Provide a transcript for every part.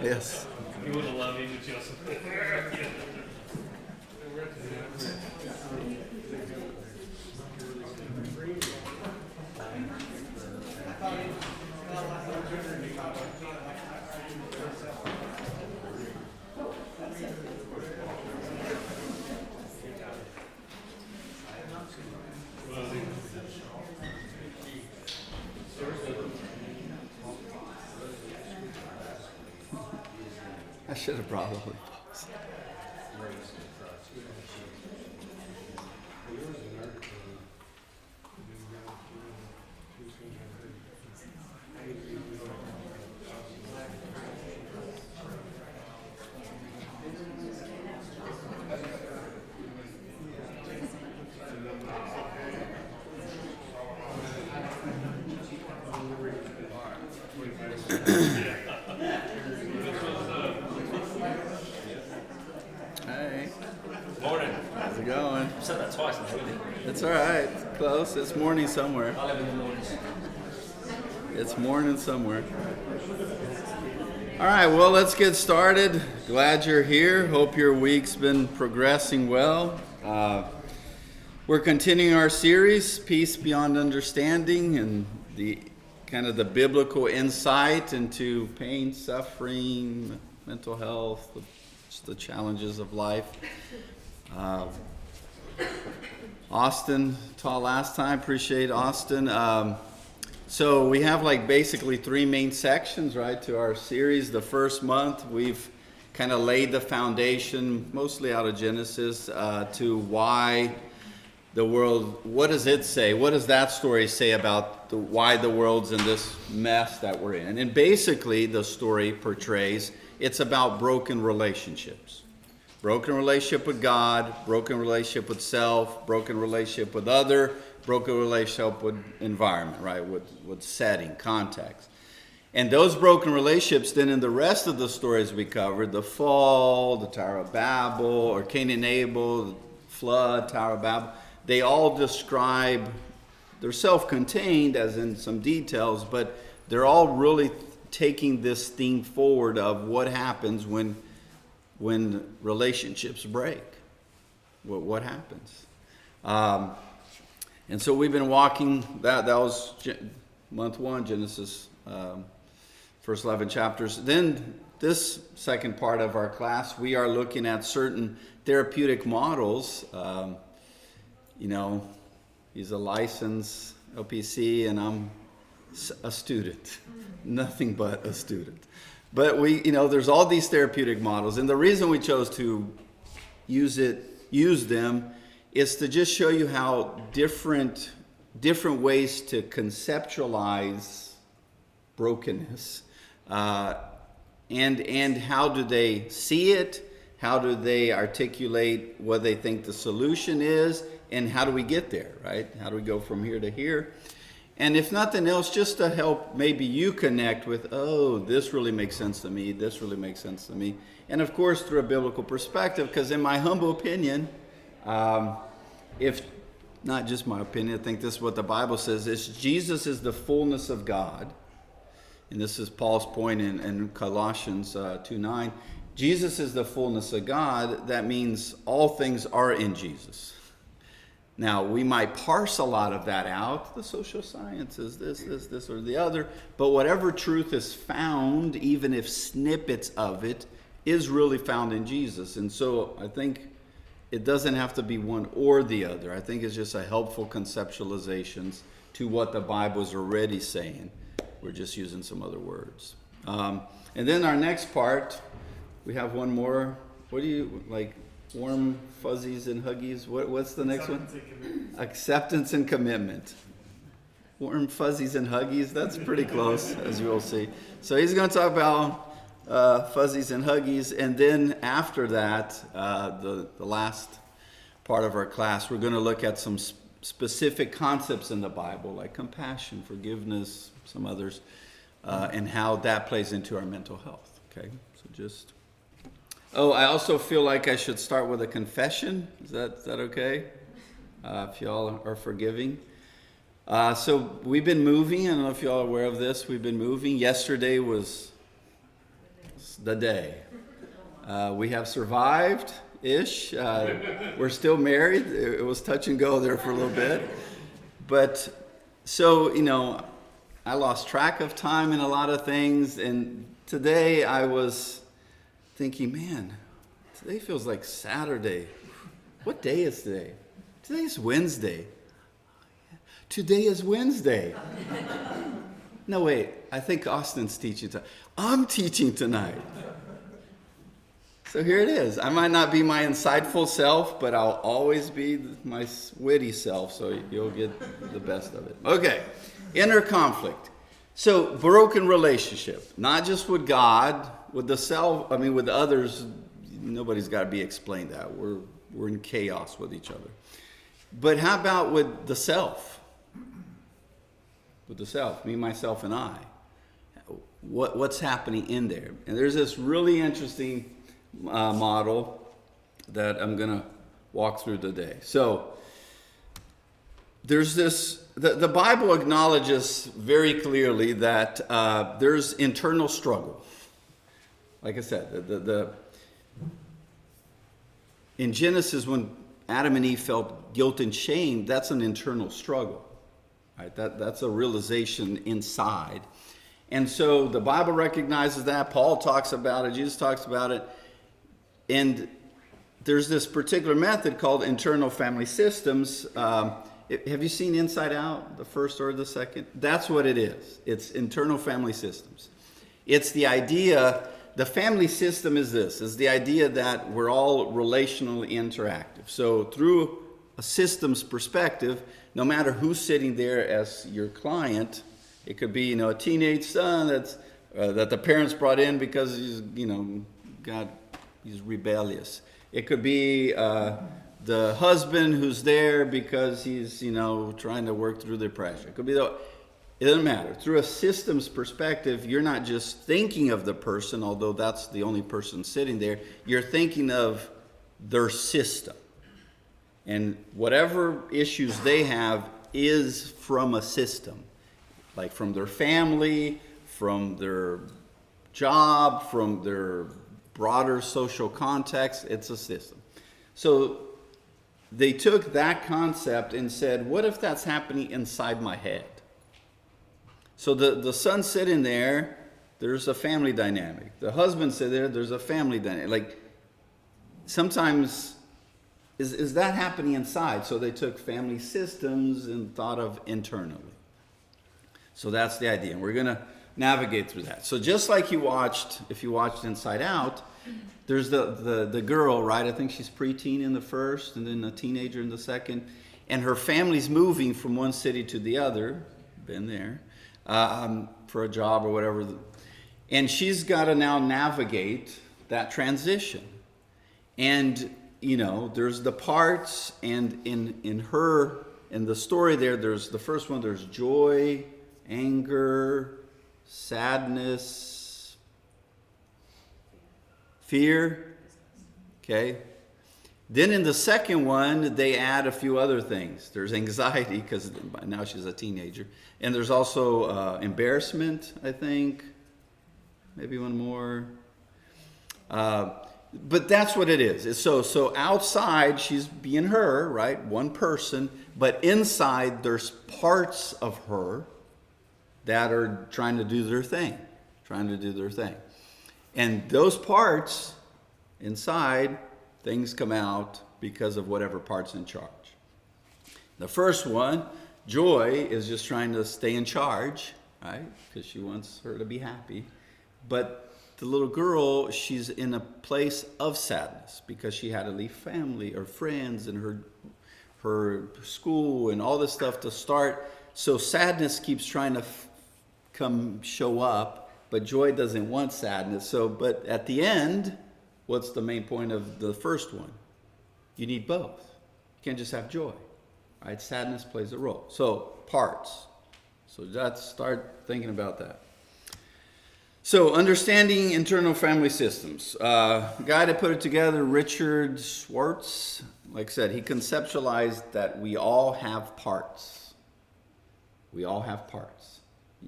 Yes. You would have loved him, Joseph. I should have brought Holy Books. Hey, Morning. how's it going? I've said that twice, haven't I? It's all right. It's close. It's morning somewhere. I live in the mornings. It's morning somewhere. All right, well, let's get started. Glad you're here. Hope your week's been progressing well. We're continuing our series, Peace Beyond Understanding, and the kind of the biblical insight into pain, suffering, mental health, just the challenges of life. Austin taught last time. Appreciate Austin. So we have like basically three main sections, right, to our series. The first month we've kind of laid the foundation, mostly out of Genesis, to why the world, what does it say? What does that story say about why the world's in this mess that we're in? And basically the story portrays, it's about broken relationships. Broken relationship with God, broken relationship with self, broken relationship with other, broken relationship with environment, right? With setting, context. And those broken relationships, then in the rest of the stories we covered, the fall, the Tower of Babel, or Cain and Abel, the flood, Tower of Babel, they all describe, they're self-contained as in some details, but they're all really taking this theme forward of what happens when relationships break. What happens? And so we've been walking, that was month one, Genesis, first 11 chapters. Then this second part of our class, we are looking at certain therapeutic models. He's a licensed LPC and I'm a student, nothing but a student. But there's all these therapeutic models, and the reason we chose to use them is to just show you how different ways to conceptualize brokenness, and how do they see it, how do they articulate what they think the solution is, and how do we get there, right? How do we go from here to here? And if nothing else, just to help maybe you connect with, oh, this really makes sense to me, this really makes sense to me. And of course, through a biblical perspective, because in my humble opinion, if not just my opinion, I think this is what the Bible says, is Jesus is the fullness of God. And this is Paul's point in Colossians 2:9. Jesus is the fullness of God. That means all things are in Jesus. Now, we might parse a lot of that out, the social sciences, this, or the other, but whatever truth is found, even if snippets of it, is really found in Jesus. And so I think it doesn't have to be one or the other. I think it's just a helpful conceptualizations to what the Bible is already saying. We're just using some other words. And then our next part, we have one more. What do you like? Warm fuzzies and huggies. What's the next one? Acceptance and commitment. Warm fuzzies and huggies. That's pretty close, as you will see. So he's going to talk about fuzzies and huggies, and then after that, the last part of our class, we're going to look at some specific concepts in the Bible, like compassion, forgiveness, some others, and how that plays into our mental health. Okay, so just. Oh, I also feel like I should start with a confession. Is that okay? If y'all are forgiving. So we've been moving. I don't know if y'all are aware of this. We've been moving. Yesterday was the day. We have survived-ish. We're still married. It was touch and go there for a little bit. But so, I lost track of time in a lot of things. And today I was thinking, man, today feels like Saturday. What day is today? Today's Wednesday. Today is Wednesday. No, wait. I think Austin's teaching tonight. I'm teaching tonight. So here it is. I might not be my insightful self, but I'll always be my witty self, so you'll get the best of it. Okay. Inner conflict. So broken relationship, not just with God, with the self, with others. Nobody's got to be explained that. We're in chaos with each other. But how about with the self? With the self, me, myself, and I. What's happening in there? And there's this really interesting model that I'm going to walk through today. So there's this, the Bible acknowledges very clearly that there's internal struggle. Like I said, in Genesis, when Adam and Eve felt guilt and shame, that's an internal struggle. Right? That's a realization inside. And so the Bible recognizes that. Paul talks about it. Jesus talks about it. And there's this particular method called internal family systems. Have you seen Inside Out, the first or the second? That's what it is. It's internal family systems. It's the idea, the family system is this, is the idea that we're all relationally interactive. So through a systems perspective, no matter who's sitting there as your client, it could be, a teenage son that the parents brought in because he's, he's rebellious. It could be the husband who's there because he's, trying to work through the pressure. It could be it doesn't matter. Through a systems perspective, you're not just thinking of the person, although that's the only person sitting there. You're thinking of their system. And whatever issues they have is from a system. Like from their family, from their job, from their broader social context. It's a system. So they took that concept and said, what if that's happening inside my head? So the son sitting there, there's a family dynamic. The husband sitting there, there's a family dynamic. Like sometimes, is that happening inside? So they took family systems and thought of internally. So that's the idea. And we're going to navigate through that. So just like if you watched Inside Out, there's the girl, right? I think she's preteen in the first and then a teenager in the second. And her family's moving from one city to the other. Been there. For a job or whatever. And she's got to now navigate that transition. And, there's the parts, and in the story there's the first one, there's joy, anger, sadness, fear. Okay. Then in the second one, they add a few other things. There's anxiety, because now she's a teenager. And there's also embarrassment, I think. Maybe one more. But that's what it is. So outside, she's being her, right? One person. But inside, there's parts of her that are trying to do their thing. And those parts inside, things come out because of whatever part's in charge. The first one, Joy, is just trying to stay in charge, right? Because she wants her to be happy. But the little girl, she's in a place of sadness because she had to leave family or friends and her school and all this stuff to start. So sadness keeps trying to show up, but Joy doesn't want sadness. But at the end, what's the main point of the first one? You need both. You can't just have joy, right? Sadness plays a role. So parts. So let's start thinking about that. So understanding internal family systems. Guy that put it together, Richard Schwartz, like I said, he conceptualized that we all have parts. We all have parts.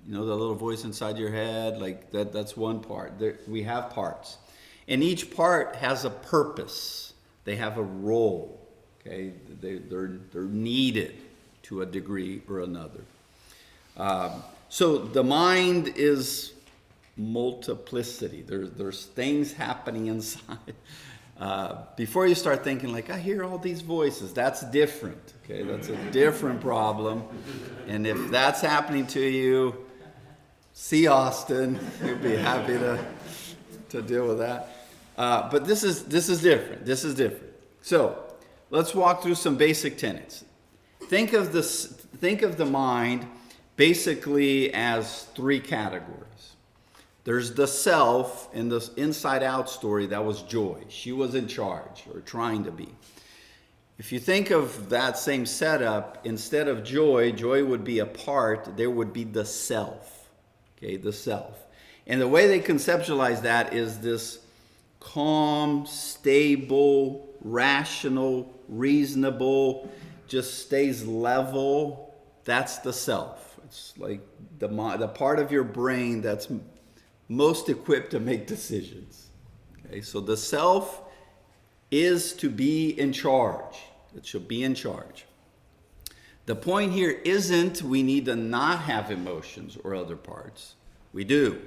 You know, the little voice inside your head, like that's one part. We have parts. And each part has a purpose. They have a role. Okay? They're needed to a degree or another. So the mind is multiplicity. There's things happening inside. Before you start thinking like, I hear all these voices, that's different. Okay, that's a different problem. And if that's happening to you, see Austin. He'll be happy to deal with that. But this is different. This is different. So let's walk through some basic tenets. Think of the mind basically as three categories. There's the self in the inside out story. That was Joy. She was in charge, or trying to be. If you think of that same setup, instead of Joy would be a part, there would be the self. Okay, the self. And the way they conceptualize that is this calm, stable, rational, reasonable, just stays level. That's the self. It's like the part of your brain that's most equipped to make decisions. Okay, so the self is to be in charge. It should be in charge. The point here isn't we need to not have emotions or other parts. We do.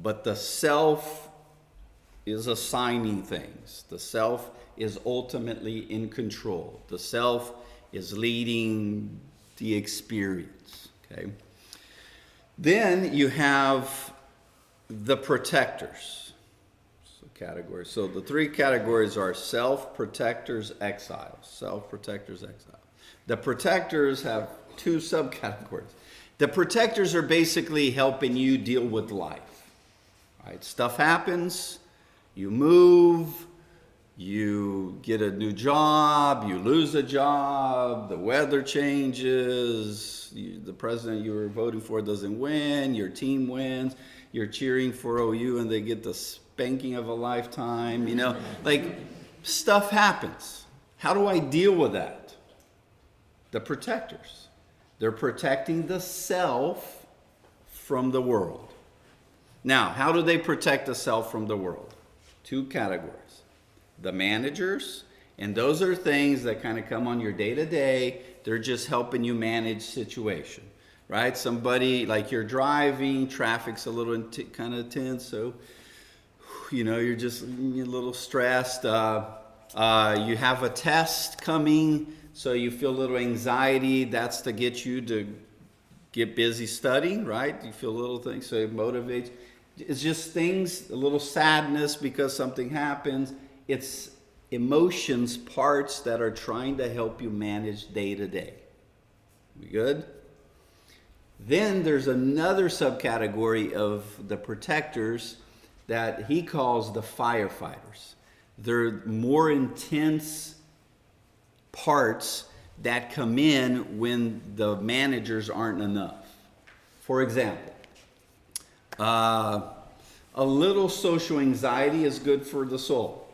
But the self is assigning things. The self is ultimately in control. The self is leading the experience. Okay. Then you have the protectors. Categories. So the three categories are self, protectors, exiles. Self, protectors, exiles. The protectors have two subcategories. The protectors are basically helping you deal with life. Right? Stuff happens, you move, you get a new job, you lose a job, the weather changes, the president you were voting for doesn't win, your team wins, you're cheering for OU and they get the spanking of a lifetime, you know, like stuff happens. How do I deal with that? The protectors. They're protecting the self from the world. Now, how do they protect the self from the world? Two categories. The managers, and those are things that kind of come on your day-to-day. They're just helping you manage situation, right? Somebody, like you're driving, traffic's a little kind of tense, so you know, you're just a little stressed. You have a test coming, so you feel a little anxiety. That's to get you to get busy studying, right? You feel little things, so it motivates. It's just things, a little sadness because something happens. It's emotions, parts that are trying to help you manage day to day. We good? Then there's another subcategory of the protectors that he calls the firefighters. They're more intense parts that come in when the managers aren't enough. For example, a little social anxiety is good for the soul.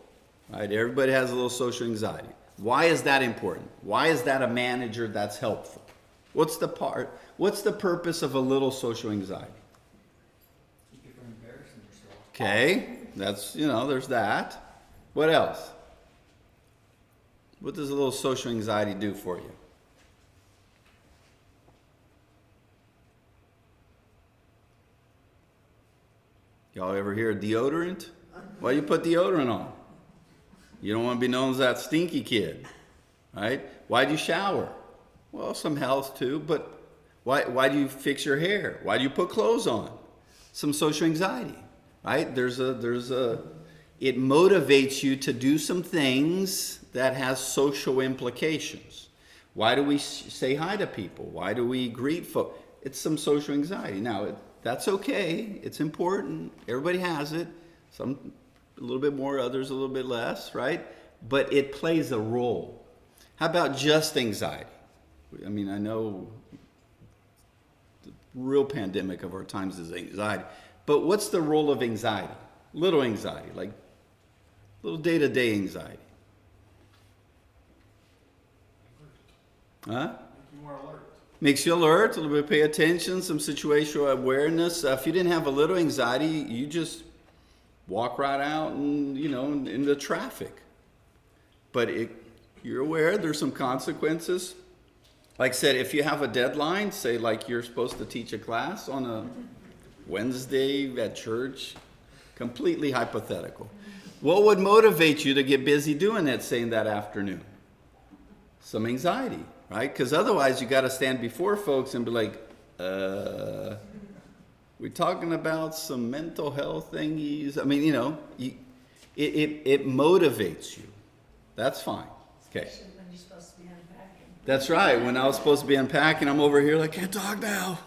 Right? Everybody has a little social anxiety. Why is that important? Why is that a manager that's helpful? What's the purpose of a little social anxiety? Keep you from embarrassing yourself. Okay, that's, there's that. What else? What does a little social anxiety do for you? Y'all ever hear of deodorant? Why do you put deodorant on? You don't want to be known as that stinky kid, right? Why do you shower? Well, some health too, but why do you fix your hair? Why do you put clothes on? Some social anxiety, right? It motivates you to do some things that has social implications. Why do we say hi to people? Why do we greet folks? It's some social anxiety. Now, that's okay. It's important. Everybody has it. Some a little bit more, others a little bit less, right? But it plays a role. How about just anxiety? I mean, I know the real pandemic of our times is anxiety. But what's the role of anxiety? Little anxiety, like little day-to-day anxiety. Make Huh? you more alert. Makes you alert, a little bit pay attention, some situational awareness. If you didn't have a little anxiety, you just walk right out and, in the traffic. But you're aware there's some consequences. Like I said, if you have a deadline, say like you're supposed to teach a class on a Wednesday at church, completely hypothetical. What would motivate you to get busy doing that, say, in that afternoon? Some anxiety, right? Because otherwise you got to stand before folks and be like, we're talking about some mental health thingies. I mean, it motivates you. That's fine. Okay. When you're supposed to be unpacking. That's right. When I was supposed to be unpacking, I'm over here like, can't talk now.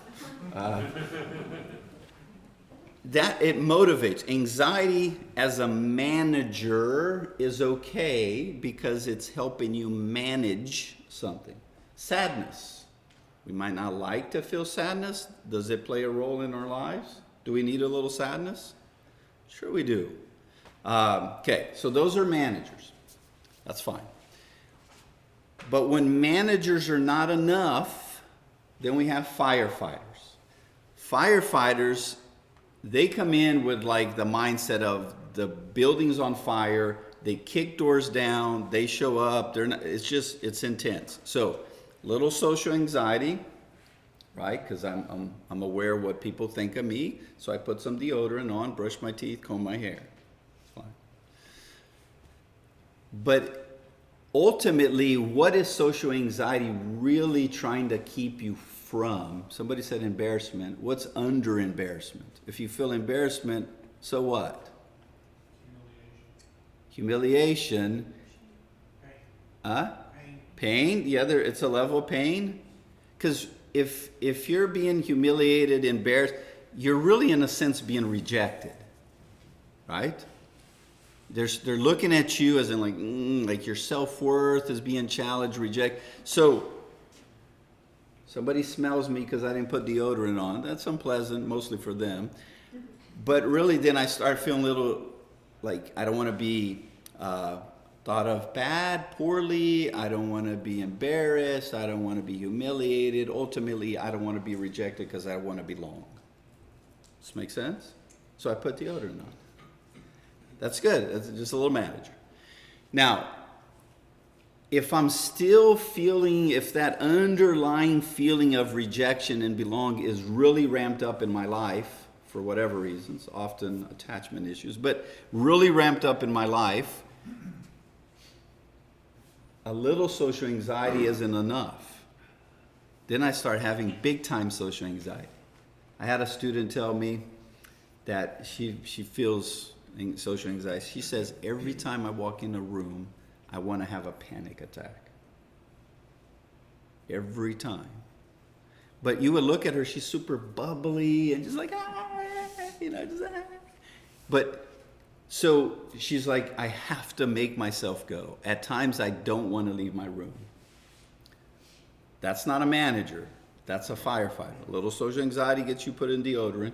That it motivates. Anxiety as a manager is okay because it's helping you manage something. Sadness. We might not like to feel sadness. Does it play a role in our lives? Do we need a little sadness? Sure we do. Okay, so those are managers. That's fine. But when managers are not enough, then we have firefighters. Firefighters, they come in with like the mindset of the building's on fire, they kick doors down, they show up, it's intense. So, little social anxiety, right? Because I'm aware of what people think of me, so I put some deodorant on, brush my teeth, comb my hair. It's fine. But ultimately, what is social anxiety really trying to keep you from? Somebody said embarrassment. What's under embarrassment? If you feel embarrassment, so what? Humiliation. Huh? Pain. Yeah, it's a level of pain. Because if you're being humiliated, embarrassed, you're really in a sense being rejected, right? They're looking at you as in like your self-worth is being challenged, rejected. So somebody smells me because I didn't put deodorant on. That's unpleasant, mostly for them. But really, then I start feeling a little like I don't want to be thought of bad, poorly. I don't want to be embarrassed. I don't want to be humiliated. Ultimately, I don't want to be rejected because I want to belong. Does this make sense? So I put deodorant on. That's good. That's just a little manager. Now, if I'm still feeling, if that underlying feeling of rejection and belong is really ramped up in my life, for whatever reasons, often attachment issues, but really ramped up in my life, a little social anxiety isn't enough. Then I start having big time social anxiety. I had a student tell me that she feels social anxiety. She says, every time I walk in a room, I want to have a panic attack. Every time. But you would look at her, she's super bubbly and just like, But so she's like, I have to make myself go. At times I don't want to leave my room. That's not a manager. That's a firefighter. A little social anxiety gets you put in deodorant.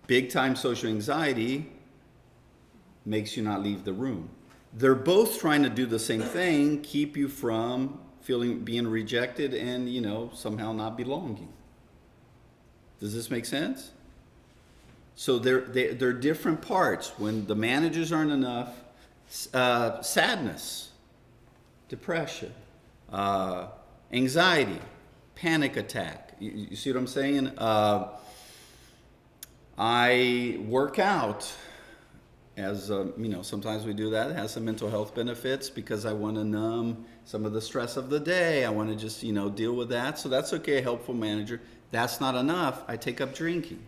Big time social anxiety makes you not leave the room. They're both trying to do the same thing, keep you from being rejected and, somehow not belonging. Does this make sense? So they're different parts. When the managers aren't enough, sadness, depression, anxiety, panic attack. You see what I'm saying? I work out. As sometimes we do that. It has some mental health benefits because I want to numb some of the stress of the day. I want to just deal with that. So that's okay. A helpful manager. That's not enough. I take up drinking.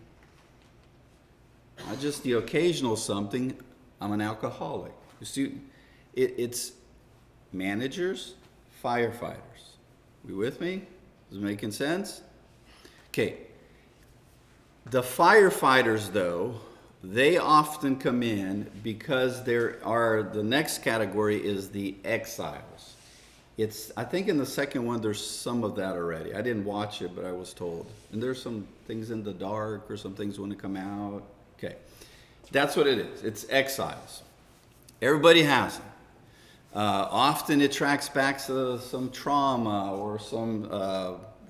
Not just the occasional something. I'm an alcoholic. You see, it's managers, firefighters. We with me? Is it making sense? Okay. The firefighters, though, they often come in because the next category is the exiles. I think in the second one there's some of that already. I didn't watch it, but I was told. And there's some things in the dark or some things want to come out. Okay. That's what it is. It's exiles. Everybody has Often it tracks back to some trauma or some,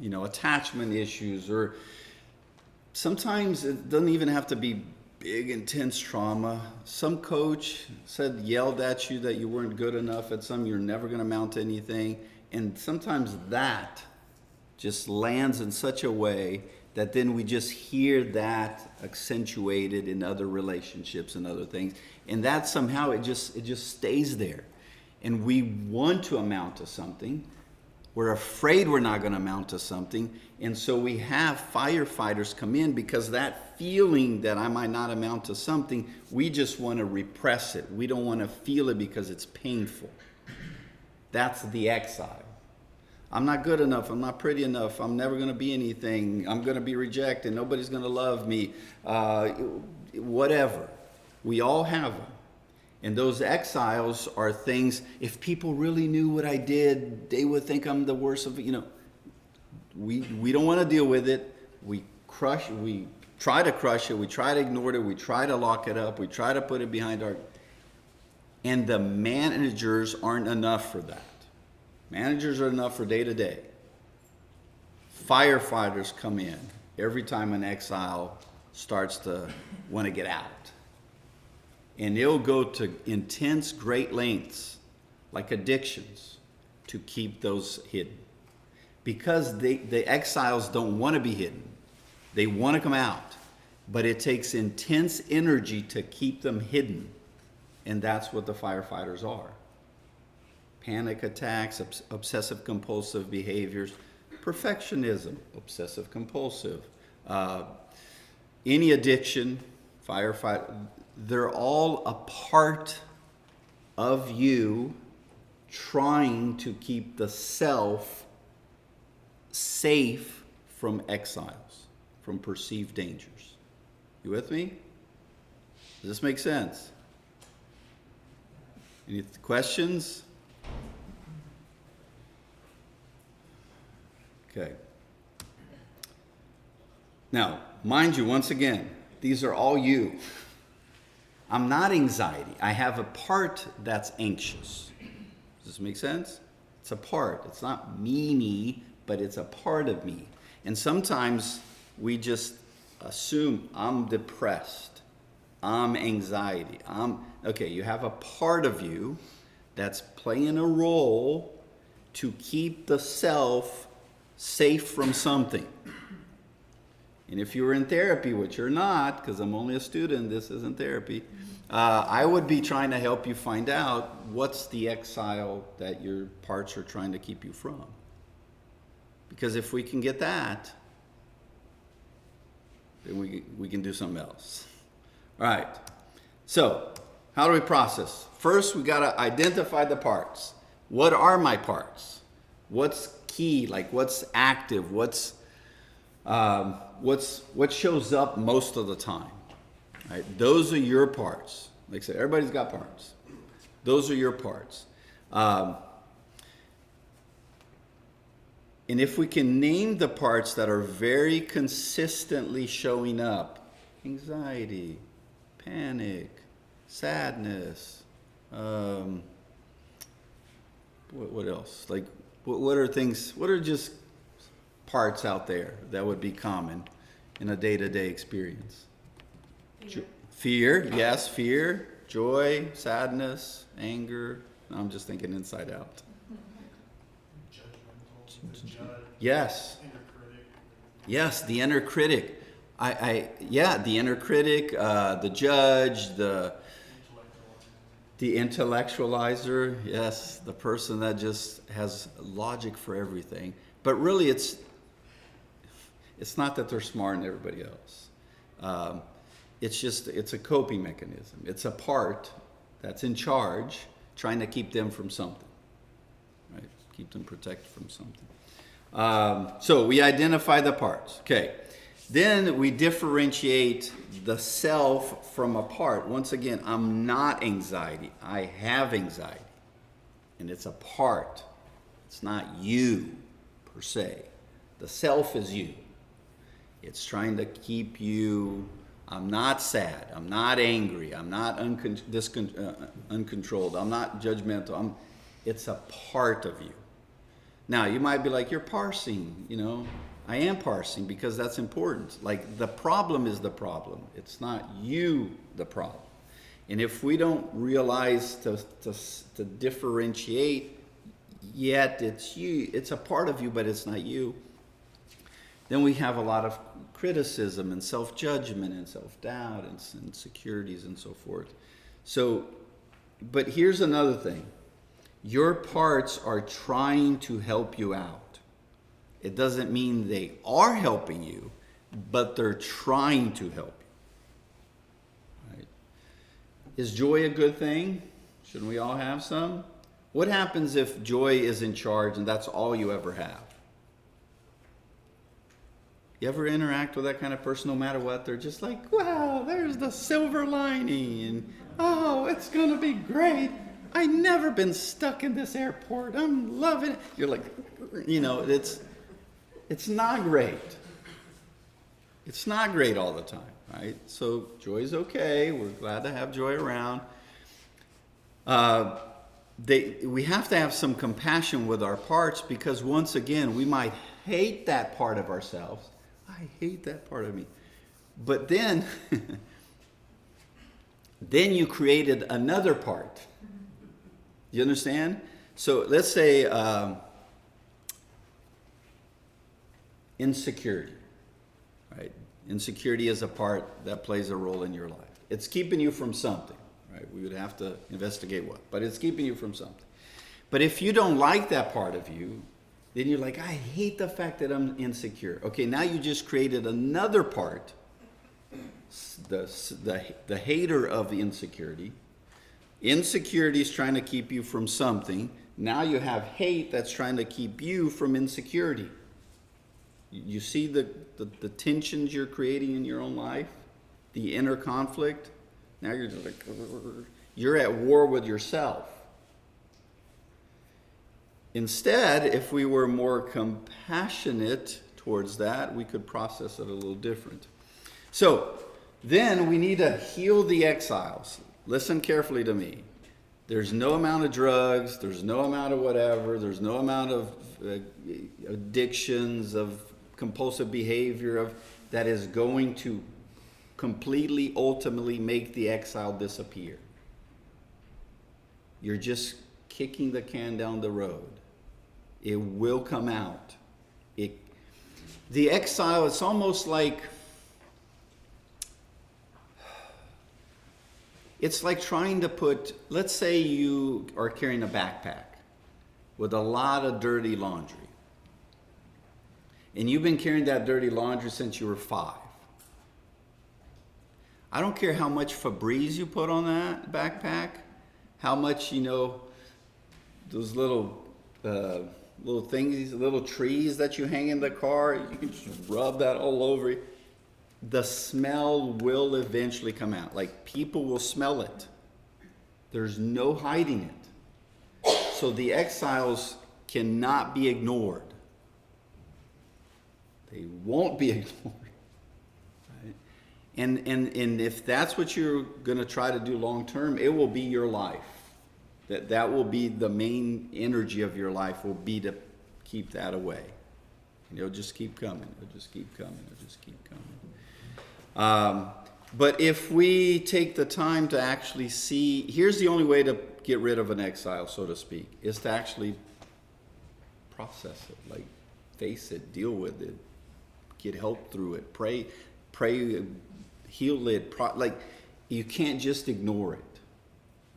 attachment issues, or sometimes it doesn't even have to be big, intense trauma. Some coach yelled at you that you weren't good enough at something, you're never going to amount to anything. And sometimes that just lands in such a way that then we just hear that accentuated in other relationships and other things. And that somehow it just stays there. And we want to amount to something. We're afraid we're not going to amount to something. And so we have firefighters come in because that feeling that I might not amount to something, we just want to repress it. We don't want to feel it because it's painful. That's the exile. I'm not good enough. I'm not pretty enough. I'm never going to be anything. I'm going to be rejected. Nobody's going to love me. Whatever. We all have them. And those exiles are things, if people really knew what I did, they would think I'm the worst of, we don't want to deal with it. We try to crush it. We try to ignore it. We try to lock it up. We try to put it behind our, and the managers aren't enough for that. Managers are enough for day to day. Firefighters come in every time an exile starts to want to get out. And they'll go to intense, great lengths, like addictions, to keep those hidden. Because the exiles don't want to be hidden. They want to come out. But it takes intense energy to keep them hidden. And that's what the firefighters are. Panic attacks, obsessive compulsive behaviors, perfectionism, obsessive compulsive, any addiction, firefighter, they're all a part of you trying to keep the self safe from exiles, from perceived dangers. You with me? Does this make sense? Any questions? Okay. Now, mind you, once again, these are all you. I'm not anxiety. I have a part that's anxious. Does this make sense? It's a part. It's not me, but it's a part of me. And sometimes we just assume I'm depressed. I'm anxiety. Okay, you have a part of you that's playing a role to keep the self safe from something. And if you were in therapy, which you're not, because I'm only a student, this isn't therapy, I would be trying to help you find out what's the exile that your parts are trying to keep you from. Because if we can get that, then we can do something else. All right. So, how do we process? First, we got to identify the parts. What are my parts? What's key? Like, what's active? What shows up most of the time? Right? Those are your parts. Like I said, everybody's got parts. Those are your parts. And if we can name the parts that are very consistently showing up, anxiety, panic, sadness, what else? Like, what are things, what are just parts out there that would be common in a day-to-day experience? Fear, yes, fear, joy, sadness, anger. I'm just thinking inside out. Judgmental, the judge, Yes. inner critic. Yes, the inner critic. The inner critic, the judge, the intellectualizer. Yes, the person that just has logic for everything. But really, it's not that they're smarter than everybody else. It's a coping mechanism. It's a part that's in charge, trying to keep them from something, right? Keep them protected from something. So we identify the parts. Okay. Then we differentiate the self from a part. Once again, I'm not anxiety. I have anxiety. And it's a part. It's not you, per se. The self is you. It's trying to keep you, I'm not sad, I'm not angry, I'm not uncontrolled, I'm not judgmental. It's a part of you. Now, you might be like, you're parsing, you know. I am parsing because that's important. Like, the problem is the problem. It's not you, the problem. And if we don't realize to differentiate, yet it's you, it's a part of you, but it's not you, then we have a lot of criticism and self-judgment and self-doubt and insecurities and so forth. So, but here's another thing. Your parts are trying to help you out. It doesn't mean they are helping you, but they're trying to help you. Right? Is joy a good thing? Shouldn't we all have some? What happens if joy is in charge and that's all you ever have? You ever interact with that kind of person, no matter what? They're just like, wow, there's the silver lining, and oh, it's going to be great. I've never been stuck in this airport. I'm loving it. You're like, you know, it's not great. It's not great all the time, right? So joy's okay. We're glad to have joy around. We have to have some compassion with our parts, because once again, we might hate that part of ourselves. I hate that part of me. But then, then you created another part. You understand? So let's say insecurity, right? Insecurity is a part that plays a role in your life. It's keeping you from something, right? We would have to investigate what, but it's keeping you from something. But if you don't like that part of you, then you're like, I hate the fact that I'm insecure. Okay, now you just created another part, the hater of the insecurity. Insecurity is trying to keep you from something. Now you have hate that's trying to keep you from insecurity. You see the tensions you're creating in your own life? The inner conflict? Now you're just like, you're at war with yourself. Instead, if we were more compassionate towards that, we could process it a little different. So, then we need to heal the exiles. Listen carefully to me. There's no amount of drugs, there's no amount of whatever, there's no amount of addictions, of compulsive behavior that is going to completely, ultimately make the exile disappear. You're just kicking the can down the road. It will come out. The exile, it's almost like, it's like trying to put, let's say you are carrying a backpack with a lot of dirty laundry. And you've been carrying that dirty laundry since you were 5. I don't care how much Febreze you put on that backpack, how much, you know, those little things, little trees that you hang in the car, you can just rub that all over you. The smell will eventually come out. Like, people will smell it. There's no hiding it. So the exiles cannot be ignored. They won't be ignored. Right? And if that's what you're going to try to do long term, it will be your life. That will be the main energy of your life, will be to keep that away. And it'll just keep coming. It'll just keep coming. It'll just keep coming. But if we take the time to actually see, here's the only way to get rid of an exile, so to speak, is to actually process it, like face it, deal with it, get help through it, pray, heal it. Like, you can't just ignore it.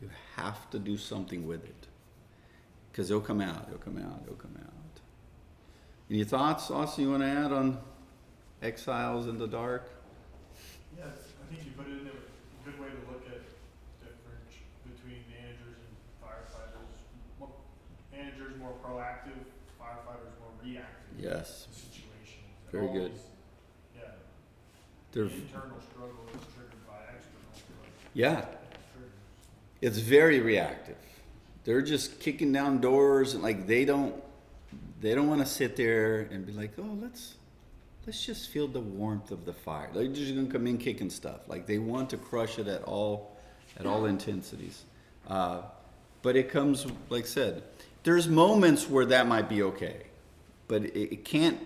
You have to do something with it, because it'll come out. It'll come out. It'll come out. Any thoughts, Austin, you want to add on exiles in the dark? Yes, I think you put it in a good way to look at difference between managers and firefighters. Managers more proactive, firefighters more reactive. Yes. To situations. Very good. Yeah. They're, The internal struggle is triggered by external struggle. yeah, Triggers. it's very reactive. They're just kicking down doors, and like they don't want to sit there and be like, oh, let's just feel the warmth of the fire. They're just gonna come in kicking stuff. Like, they want to crush it at all intensities. But it comes, like I said, there's moments where that might be okay, but it can't.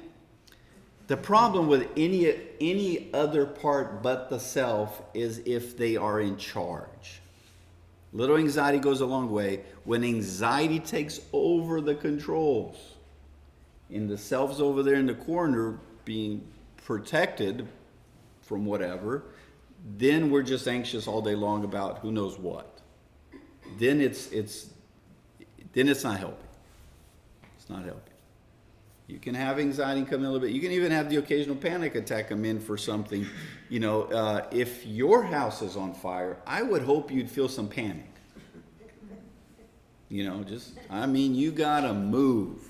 The problem with any other part but the self is if they are in charge. Little anxiety goes a long way. When anxiety takes over the controls, and the self's over there in the corner being protected from whatever, then we're just anxious all day long about who knows what. Then it's not helping. It's not helping. You can have anxiety come in a little bit. You can even have the occasional panic attack come in for something. You know, if your house is on fire, I would hope you'd feel some panic. You know, you gotta move.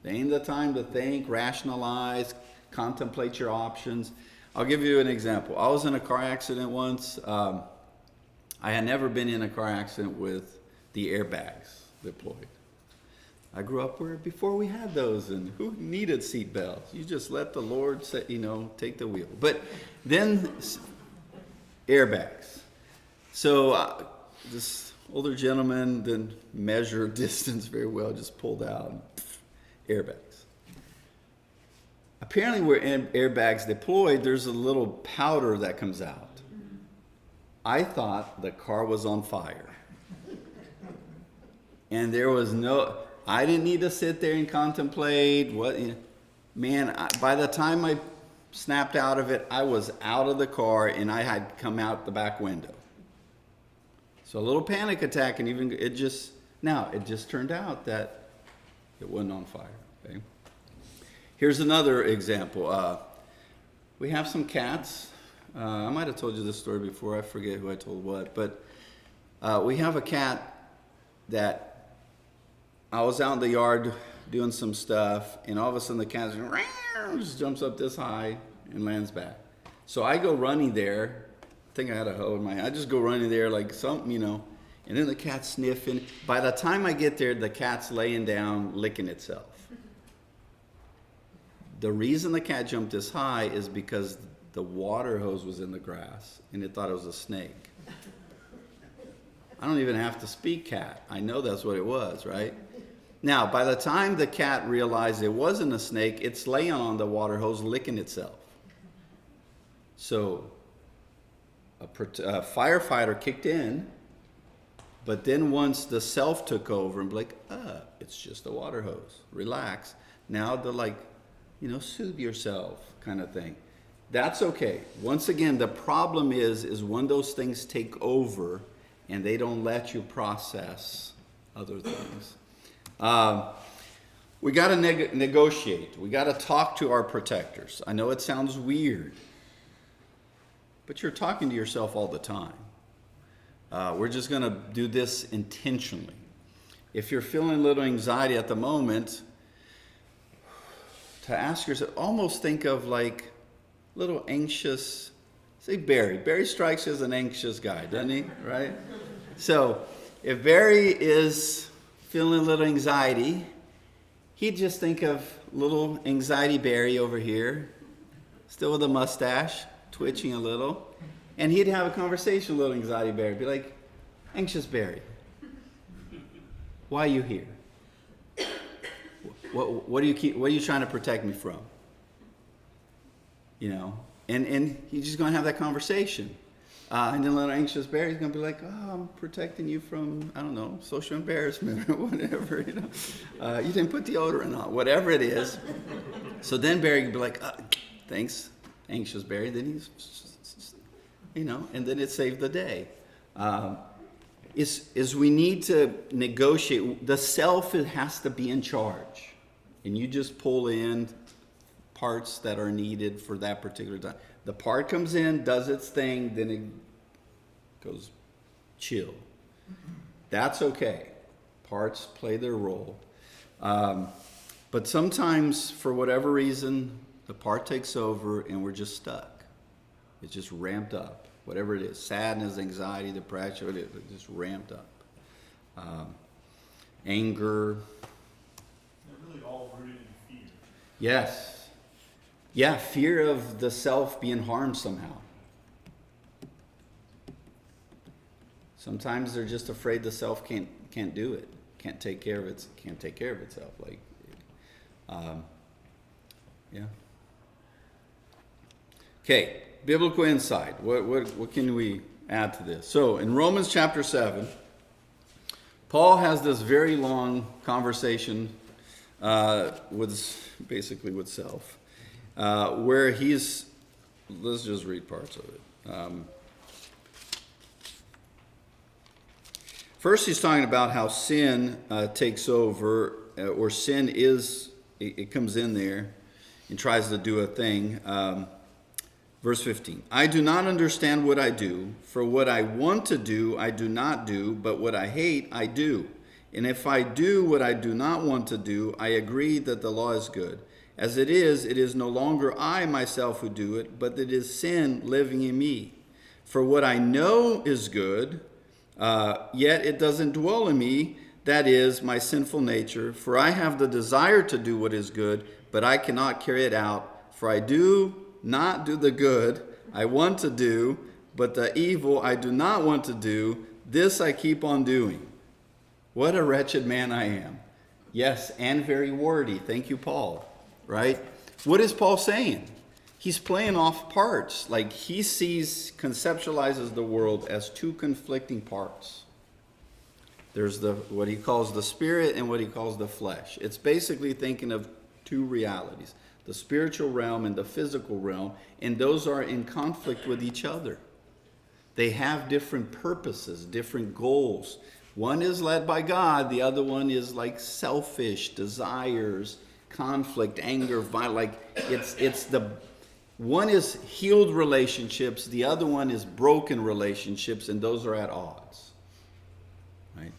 There ain't the time to think, rationalize, contemplate your options. I'll give you an example. I was in a car accident once. I had never been in a car accident with the airbags deployed. I grew up before we had those, and who needed seat belts? You just let the Lord take the wheel. But then airbags. So this older gentleman didn't measure distance very well, just pulled out airbags. Apparently where airbags deployed, there's a little powder that comes out. I thought the car was on fire. And there was I didn't need to sit there and contemplate by the time I snapped out of it, I was out of the car and I had come out the back window. So a little panic attack, and it just turned out that it wasn't on fire. Okay. Here's another example. We have some cats. I might have told you this story before. I forget who I told what, but we have a cat that I was out in the yard doing some stuff, and all of a sudden the cat just jumps up this high and lands back. So I go running there. I think I had a hoe in my hand. I just go running there like something, and then the cat's sniffing. By the time I get there, the cat's laying down, licking itself. The reason the cat jumped this high is because the water hose was in the grass, and it thought it was a snake. I don't even have to speak cat. I know that's what it was, right? Now, by the time the cat realized it wasn't a snake, it's laying on the water hose, licking itself. So a firefighter kicked in, but then once the self took over and it's just a water hose, relax. Now they're soothe yourself kind of thing. That's okay. Once again, the problem is when those things take over and they don't let you process other things. We got to negotiate. We got to talk to our protectors. I know it sounds weird, but you're talking to yourself all the time. We're just going to do this intentionally. If you're feeling a little anxiety at the moment, to ask yourself, almost think of like little anxious, say Barry. Barry strikes as an anxious guy, doesn't he? Right? So if Barry is feeling a little anxiety, he'd just think of little anxiety Barry over here, still with a mustache, twitching a little, and he'd have a conversation with little anxiety Barry. Be like, anxious Barry, why are you here? What are you trying to protect me from? And he's just going to have that conversation. And then little anxious Barry's going to be like, I'm protecting you from, I don't know, social embarrassment or whatever, you didn't put deodorant on, whatever it is. So then Barry can be like, thanks, anxious Barry. Then he's, and then it saved the day. Is we need to negotiate. The self has to be in charge. And you just pull in parts that are needed for that particular time. The part comes in, does its thing, then it goes chill. That's okay. Parts play their role. But sometimes, for whatever reason, the part takes over and we're just stuck. It's just ramped up. Whatever it is, sadness, anxiety, depression, it's just ramped up. Anger. They're really all rooted in fear. Yes. Yeah, fear of the self being harmed somehow. Sometimes they're just afraid the self can't can't do it. Can't take care of it. Can't take care of itself. Like, yeah. Okay, biblical insight. What can we add to this? So in Romans chapter 7, Paul has this very long conversation basically with self, where let's just read parts of it. First, he's talking about how sin takes over, or sin it comes in there and tries to do a thing. Verse 15, I do not understand what I do, for what I want to do, I do not do, but what I hate, I do. And if I do what I do not want to do, I agree that the law is good. As it is no longer I myself who do it, but it is sin living in me. For what I know is good, yet it doesn't dwell in me, that is, my sinful nature. For I have the desire to do what is good, but I cannot carry it out. For I do not do the good I want to do, but the evil I do not want to do, this I keep on doing. What a wretched man I am. Yes, and very wordy. Thank you, Paul. Right? What is Paul saying? He's playing off parts. Like he conceptualizes the world as two conflicting parts. There's what he calls the spirit and what he calls the flesh. It's basically thinking of two realities. The spiritual realm and the physical realm, and those are in conflict with each other. They have different purposes, different goals. One is led by God, the other one is like selfish desires, conflict, anger, violence. Like one is healed relationships, the other one is broken relationships, and those are at odds. Right?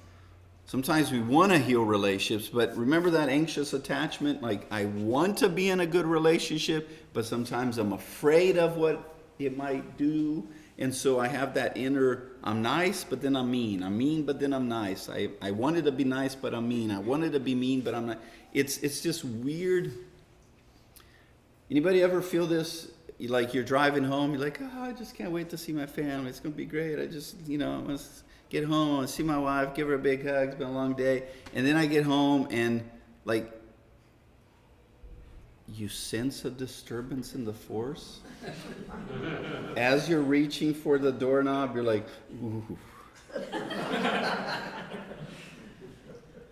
Sometimes we want to heal relationships, but remember that anxious attachment? Like, I want to be in a good relationship, but sometimes I'm afraid of what it might do. And so I have that inner, I'm nice, but then I'm mean. I'm mean, but then I'm nice. I wanted to be nice, but I'm mean. I wanted to be mean, but I'm not. It's just weird. Anybody ever feel this? Like you're driving home, you're like, oh, I just can't wait to see my family. It's going to be great. I just, I want to get home and see my wife, give her a big hug. It's been a long day. And then I get home and like, you sense a disturbance in the force. As you're reaching for the doorknob, you're like, ooh.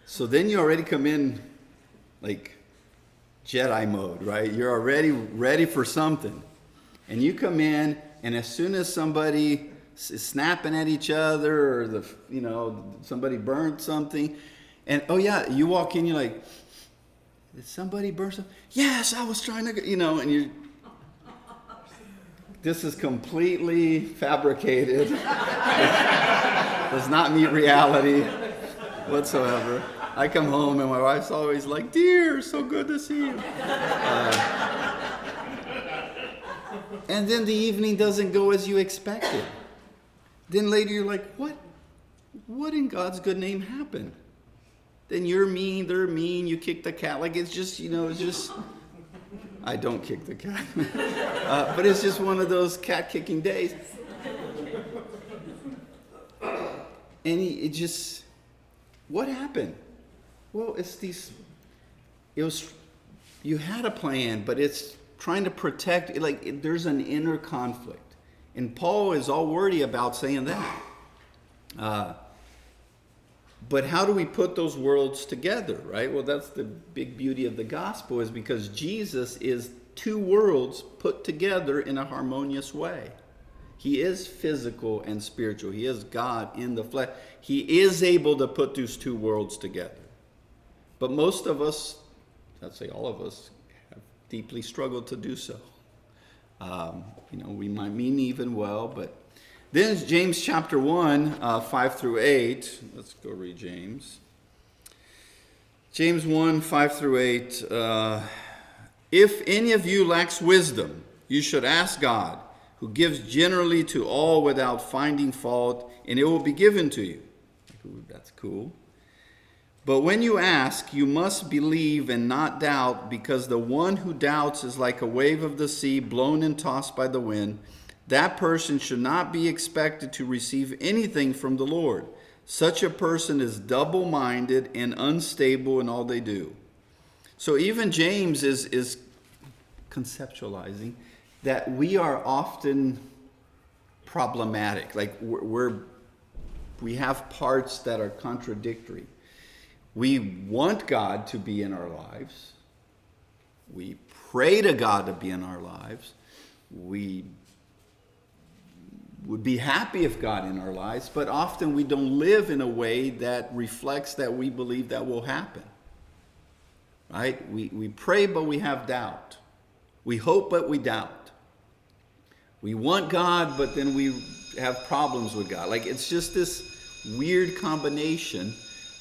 So then you already come in like Jedi mode, right? You're already ready for something. And you come in, and as soon as somebody is snapping at each other, or somebody burned something, and oh yeah, you walk in, you're like, did somebody burn something? Yes, I was trying to, and you. This is completely fabricated. Does not meet reality whatsoever. I come home and my wife's always like, dear, so good to see you. And then the evening doesn't go as you expected. Then later you're like, what in God's good name happened? Then you're mean, they're mean, you kick the cat. Like it's just, I don't kick the cat. But it's just one of those cat kicking days. And what happened? Well, you had a plan, but it's trying to protect, there's an inner conflict. And Paul is all wordy about saying that. But how do we put those worlds together, right? Well, that's the big beauty of the gospel, is because Jesus is two worlds put together in a harmonious way. He is physical and spiritual. He is God in the flesh. He is able to put those two worlds together. But most of us, I'd say all of us, have deeply struggled to do so. We might mean even well, but then James chapter 1, 5 through 8. Let's go read James. James 1, 5 through 8. If any of you lacks wisdom, you should ask God, who gives generally to all without finding fault, and it will be given to you. Ooh, that's cool. But when you ask, you must believe and not doubt, because the one who doubts is like a wave of the sea blown and tossed by the wind. That person should not be expected to receive anything from the Lord. Such a person is double-minded and unstable in all they do. So even James is conceptualizing that we are often problematic. Like we have parts that are contradictory. We want God to be in our lives. We pray to God to be in our lives. We would be happy if God in our lives, but often we don't live in a way that reflects that we believe that will happen. Right? We pray, but we have doubt. We hope, but we doubt. We want God, but then we have problems with God. Like, it's just this weird combination,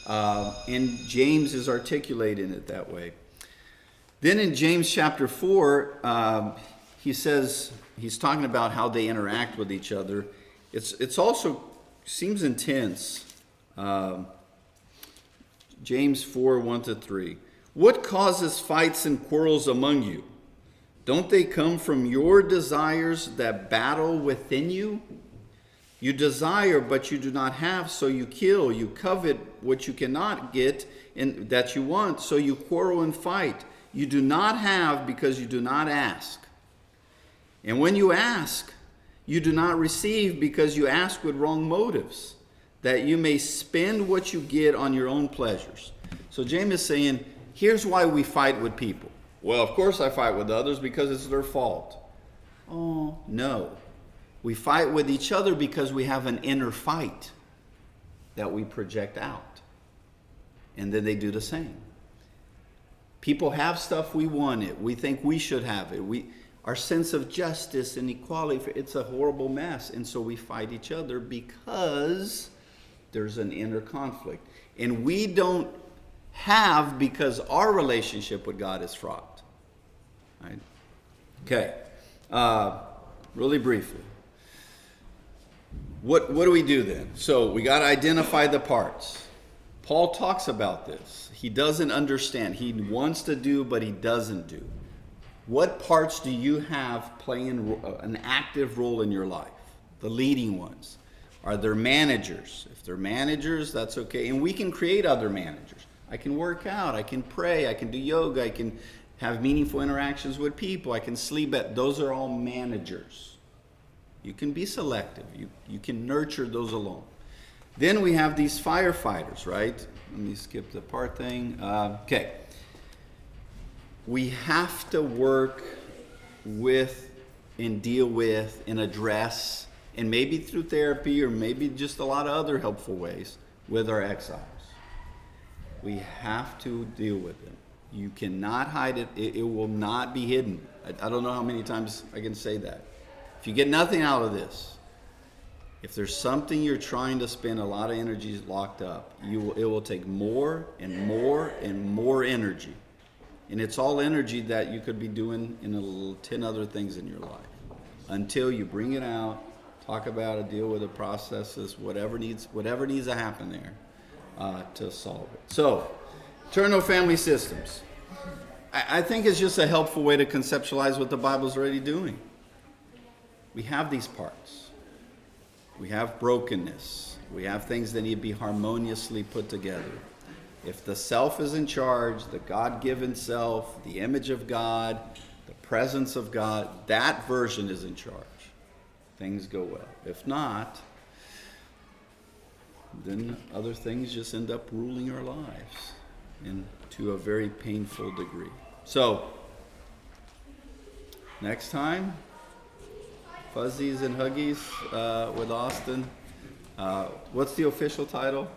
and James is articulating it that way. Then in James chapter 4, he says, he's talking about how they interact with each other. It's also seems intense. James 4, 1-3. What causes fights and quarrels among you? Don't they come from your desires that battle within you? You desire, but you do not have, so you kill. You covet what you cannot get and that you want, so you quarrel and fight. You do not have because you do not ask. And when you ask, you do not receive because you ask with wrong motives, that you may spend what you get on your own pleasures. So James is saying, here's why we fight with people. Well, of course I fight with others because it's their fault. Oh, no. We fight with each other because we have an inner fight that we project out. And then they do the same. People have stuff we want it. We think we should have it. Our sense of justice and equality, it's a horrible mess. And so we fight each other because there's an inner conflict. And we don't have because our relationship with God is fraught. Right? Okay. Really briefly. What do we do then? So we got to identify the parts. Paul talks about this. He doesn't understand. He wants to do, but he doesn't do. What parts do you have playing an active role in your life? The leading ones. Are there managers? If they're managers, that's okay. And we can create other managers. I can work out. I can pray. I can do yoga. I can have meaningful interactions with people. I can sleep at. Those are all managers. You can be selective. You can nurture those alone. Then we have these firefighters, right? Let me skip the part thing. Okay. We have to work with and deal with and address, and maybe through therapy or maybe just a lot of other helpful ways, with our exiles. We have to deal with them. You cannot hide it. It will not be hidden. I don't know how many times I can say that. If you get nothing out of this, if there's something you're trying to spend a lot of energy locked up, it will take more and more and more energy. And it's all energy that you could be doing in 10 other things in your life. Until you bring it out, talk about it, deal with the processes, whatever needs to happen there to solve it. So, eternal family systems. I think it's just a helpful way to conceptualize what the Bible's already doing. We have these parts. We have brokenness. We have things that need to be harmoniously put together. If the self is in charge, the God-given self, the image of God, the presence of God, that version is in charge. Things go well. If not, then other things just end up ruling our lives, and to a very painful degree. So, next time, Fuzzies and Huggies with Austin. What's the official title?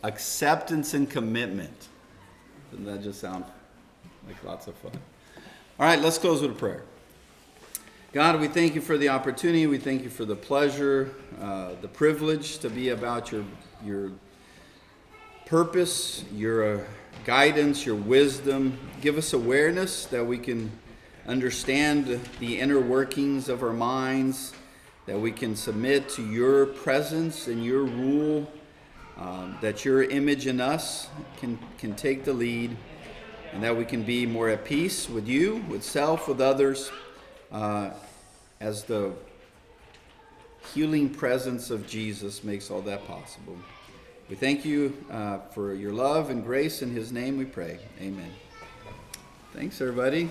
Acceptance and commitment. Doesn't that just sound like lots of fun? All right, let's close with a prayer. God, we thank you for the opportunity. We thank you for the pleasure, the privilege to be about your purpose, your guidance, your wisdom. Give us awareness that we can understand the inner workings of our minds, that we can submit to your presence and your rule, that your image in us can take the lead, and that we can be more at peace with you, with self, with others, as the healing presence of Jesus makes all that possible. We thank you for your love and grace. In his name we pray. Amen. Thanks, everybody.